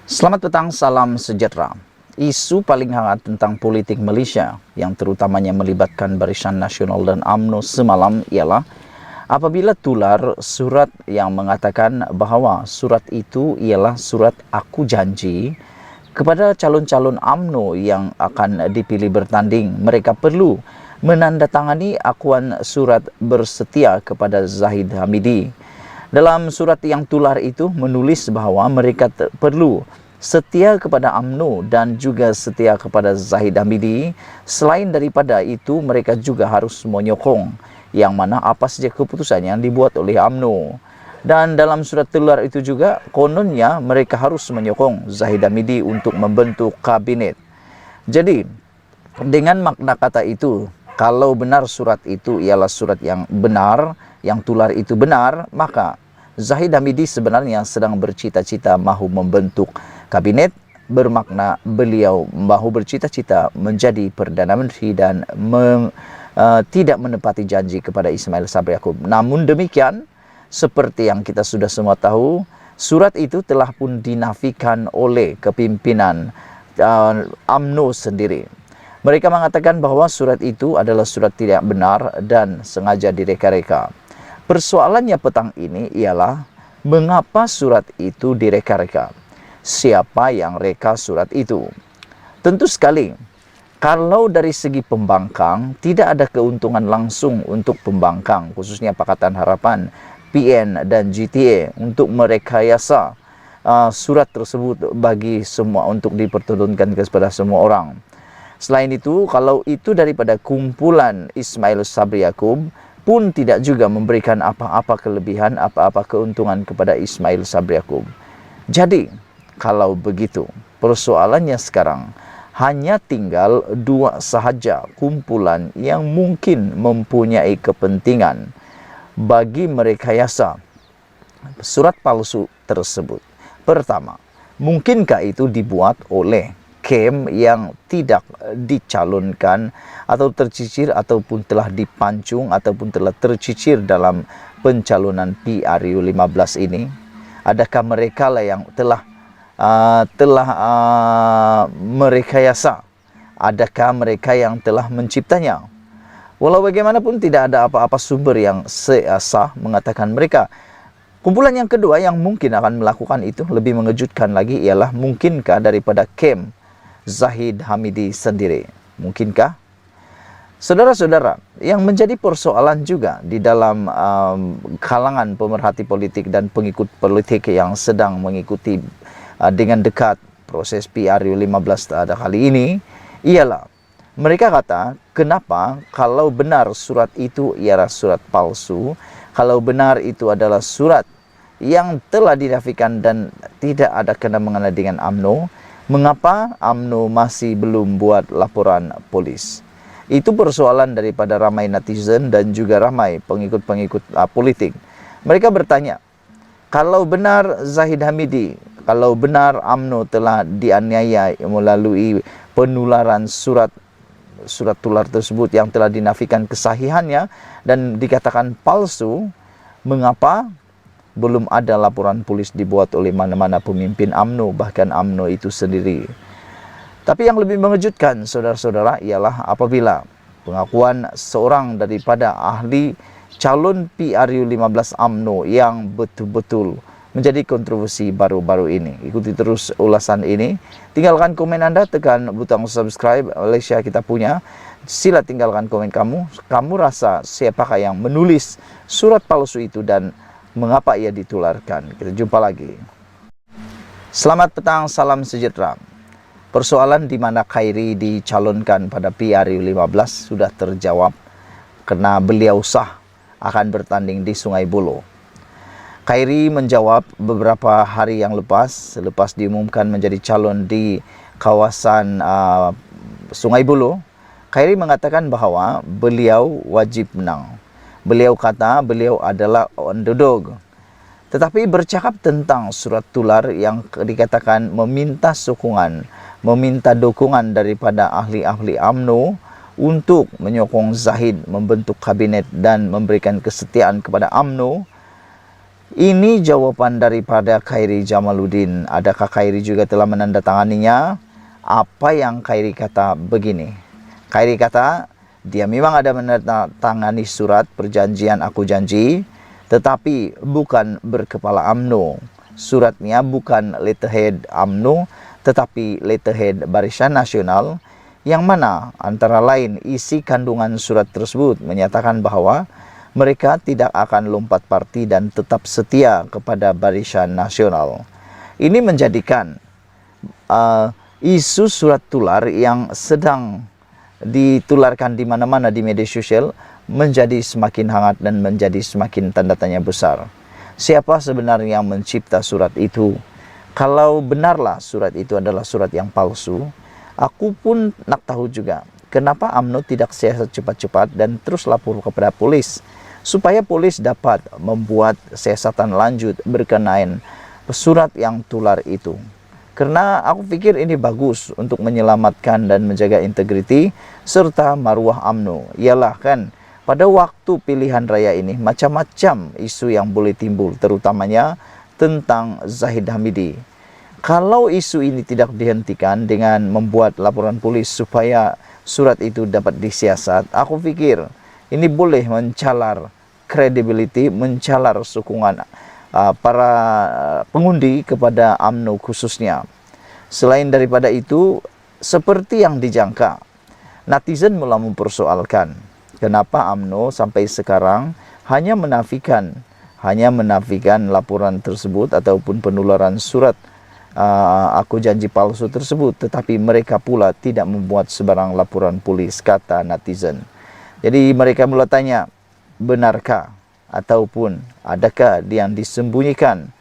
Selamat petang, salam sejahtera. Isu paling hangat tentang politik Malaysia yang terutamanya melibatkan Barisan Nasional dan UMNO semalam ialah apabila tular surat yang mengatakan bahawa surat itu ialah surat aku janji kepada calon-calon UMNO yang akan dipilih bertanding. Mereka perlu menandatangani akuan surat bersetia kepada Zahid Hamidi. Dalam surat yang tular itu menulis bahawa mereka perlu setia kepada UMNO dan juga setia kepada Zahid Hamidi. Selain daripada itu, mereka juga harus menyokong yang mana apa saja keputusan yang dibuat oleh UMNO. Dan dalam surat tular itu juga kononnya mereka harus menyokong Zahid Hamidi untuk membentuk kabinet. Jadi dengan makna kata itu, kalau benar surat itu ialah surat yang benar, yang tular itu benar, maka Zahid Hamidi sebenarnya sedang bercita-cita mahu membentuk kabinet, bermakna beliau mahu bercita-cita menjadi Perdana Menteri dan tidak menepati janji kepada Ismail Sabri Yaakob. Namun demikian, seperti yang kita sudah semua tahu, surat itu telah pun dinafikan oleh kepimpinan UMNO sendiri. Mereka mengatakan bahawa surat itu adalah surat tidak benar dan sengaja direka-reka. Persoalannya petang ini ialah mengapa surat itu direka-reka? Siapa yang reka surat itu? Tentu sekali, kalau dari segi pembangkang, tidak ada keuntungan langsung untuk pembangkang, khususnya Pakatan Harapan, PN dan GTA untuk merekayasa surat tersebut bagi semua untuk dipertontonkan kepada semua orang. Selain itu, kalau itu daripada kumpulan Ismail Sabri Yaakob, pun tidak juga memberikan apa-apa kelebihan, apa-apa keuntungan kepada Ismail Sabri Yaakob. Jadi, kalau begitu, persoalannya sekarang hanya tinggal dua sahaja kumpulan yang mungkin mempunyai kepentingan bagi merekayasa surat palsu tersebut. Pertama, mungkinkah itu dibuat oleh kem yang tidak dicalonkan atau tercicir ataupun telah dipancung ataupun telah tercicir dalam pencalonan PRU 15 ini? Adakah mereka lah yang telah merekayasa? Adakah mereka yang telah menciptanya? Walau bagaimanapun tidak ada apa-apa sumber yang sah mengatakan mereka. Kumpulan yang kedua yang mungkin akan melakukan itu lebih mengejutkan lagi ialah mungkinkah daripada kem Zahid Hamidi sendiri. Mungkinkah? Saudara-saudara, yang menjadi persoalan juga di dalam kalangan pemerhati politik dan pengikut politik yang sedang mengikuti dengan dekat proses PRU 15 kali ini ialah mereka kata, kenapa kalau benar surat itu ialah surat palsu, kalau benar itu adalah surat yang telah dinafikan dan tidak ada kena-mengena dengan UMNO, mengapa UMNO masih belum buat laporan polis? Itu persoalan daripada ramai netizen dan juga ramai pengikut-pengikut politik. Mereka bertanya, kalau benar Zahid Hamidi, kalau benar UMNO telah dianiaya melalui penularan surat tular tersebut yang telah dinafikan kesahihannya dan dikatakan palsu, mengapa belum ada laporan polis dibuat oleh mana-mana pemimpin UMNO, bahkan UMNO itu sendiri? Tapi yang lebih mengejutkan, saudara-saudara, ialah apabila pengakuan seorang daripada ahli calon PRU 15 UMNO yang betul-betul menjadi kontroversi baru-baru ini. Ikuti terus ulasan ini. Tinggalkan komen Anda, tekan butang subscribe. Malaysia kita punya. Sila tinggalkan komen kamu. Kamu rasa siapakah yang menulis surat palsu itu dan mengapa ia ditularkan? Kita jumpa lagi. Selamat petang, salam sejahtera. Persoalan di mana Khairi dicalonkan pada PRU 15 sudah terjawab karena beliau sah akan bertanding di Sungai Buloh. Khairi menjawab beberapa hari yang selepas diumumkan menjadi calon di kawasan Sungai Buloh. Khairi mengatakan bahawa beliau wajib menang. Beliau kata beliau adalah underdog. Tetapi bercakap tentang surat tular yang dikatakan meminta sokongan, meminta dukungan daripada ahli-ahli UMNO untuk menyokong Zahid membentuk kabinet dan memberikan kesetiaan kepada UMNO, Ini jawaban daripada Khairi Jamaluddin. Adakah Khairi juga telah menandatanganinya? Apa yang Khairi kata begini. Khairi kata, dia memang ada menandatangani surat perjanjian aku janji, tetapi bukan berkepala UMNO. Suratnya bukan letterhead UMNO, tetapi letterhead Barisan Nasional, yang mana antara lain isi kandungan surat tersebut menyatakan bahwa mereka tidak akan lompat parti dan tetap setia kepada Barisan Nasional. Ini menjadikan isu surat tular yang sedang ditularkan di mana-mana di media sosial menjadi semakin hangat dan menjadi semakin tanda tanya besar. Siapa sebenarnya yang mencipta surat itu? Kalau benarlah surat itu adalah surat yang palsu, aku pun nak tahu juga kenapa UMNO tidak siasat cepat-cepat dan terus lapor kepada polis, supaya polis dapat membuat siasatan lanjut berkenaan surat yang tular itu. Karena aku pikir ini bagus untuk menyelamatkan dan menjaga integriti serta maruah UMNO. Ialah kan, pada waktu pilihan raya ini macam-macam isu yang boleh timbul, terutamanya tentang Zahid Hamidi. Kalau isu ini tidak dihentikan dengan membuat laporan polis supaya surat itu dapat disiasat, aku pikir ini boleh mencalar credibility, mencalar sokongan para pengundi kepada UMNO khususnya. Selain daripada itu, seperti yang dijangka, netizen mulai mempersoalkan kenapa UMNO sampai sekarang hanya menafikan laporan tersebut ataupun penularan surat aku janji palsu tersebut, tetapi mereka pula tidak membuat sebarang laporan polis, kata netizen. Jadi mereka mulai tanya, benarkah ataupun adakah yang disembunyikan?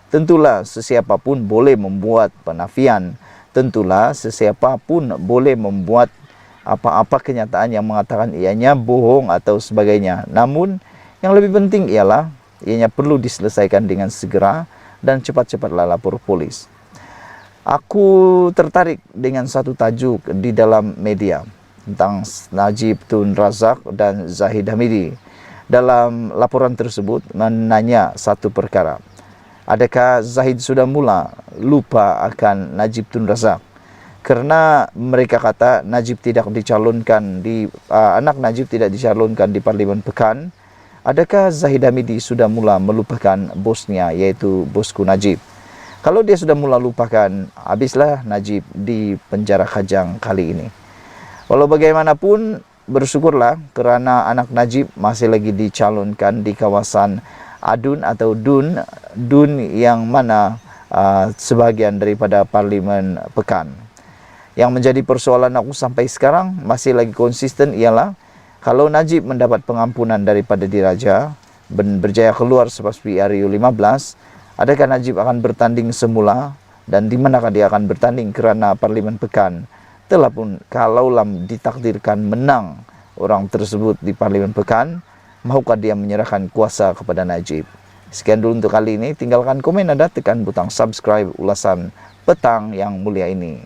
Tentulah sesiapa pun boleh membuat penafian, tentulah sesiapa pun boleh membuat apa-apa kenyataan yang mengatakan ianya bohong atau sebagainya. Namun yang lebih penting ialah ianya perlu diselesaikan dengan segera dan cepat-cepatlah lapor polis. Aku tertarik dengan satu tajuk di dalam media tentang Najib Tun Razak dan Zahid Hamidi. Dalam laporan tersebut menanya satu perkara. Adakah Zahid sudah mula lupa akan Najib Tun Razak? Karena mereka kata Najib tidak dicalonkan anak Najib tidak dicalonkan di Parlimen Pekan. Adakah Zahid Hamidi sudah mula melupakan bosnya, yaitu bosku Najib? Kalau dia sudah mula lupakan, habislah Najib di penjara Kajang kali ini. Walau bagaimanapun, bersyukurlah kerana anak Najib masih lagi dicalonkan di kawasan Adun atau Dun yang mana sebahagian daripada Parlimen Pekan. Yang menjadi persoalan aku sampai sekarang masih lagi konsisten ialah kalau Najib mendapat pengampunan daripada Diraja, berjaya keluar seperti RU 15, adakah Najib akan bertanding semula dan di manakah dia akan bertanding kerana Parlimen Pekan telah pun kalaulah ditakdirkan menang orang tersebut di Parlimen Pekan, maukah dia menyerahkan kuasa kepada Najib? Sekian dulu untuk kali ini. Tinggalkan komen Anda, tekan butang subscribe ulasan petang yang mulia ini.